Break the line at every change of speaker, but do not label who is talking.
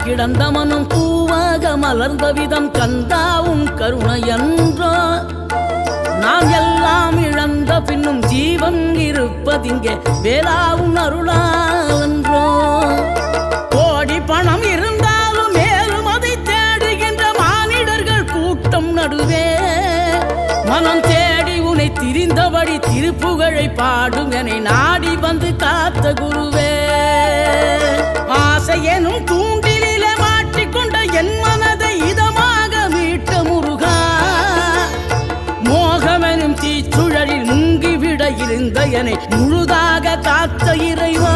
கிடந்த மனம் பூவாக மலர்ந்த விதம் கந்தாவும் கருணை என்றோ. நாம் எல்லாம் இழந்த பின்னும் ஜீவன் இருப்பதிங்கே வேளாவும் அருளாவென்றோ. கோடி பணம் இருந்தாலும் மேலும் அதை தேடுகின்ற மானிடர்கள் கூட்டம் நடுவே மனம் தேடி உனை திரிந்தபடி திருப்புகழை பாடும் என நாடி வந்து காத்த குருவே. ஆசை எனும் தூண்டிலே மாட்டிக்கொண்ட என் மனதை இதமாக மீட்ட முருகா. மோகமெனும் தீச்சுழலில் முங்கிவிட இருந்த என்னை முழுதாக காத்த இறைவா.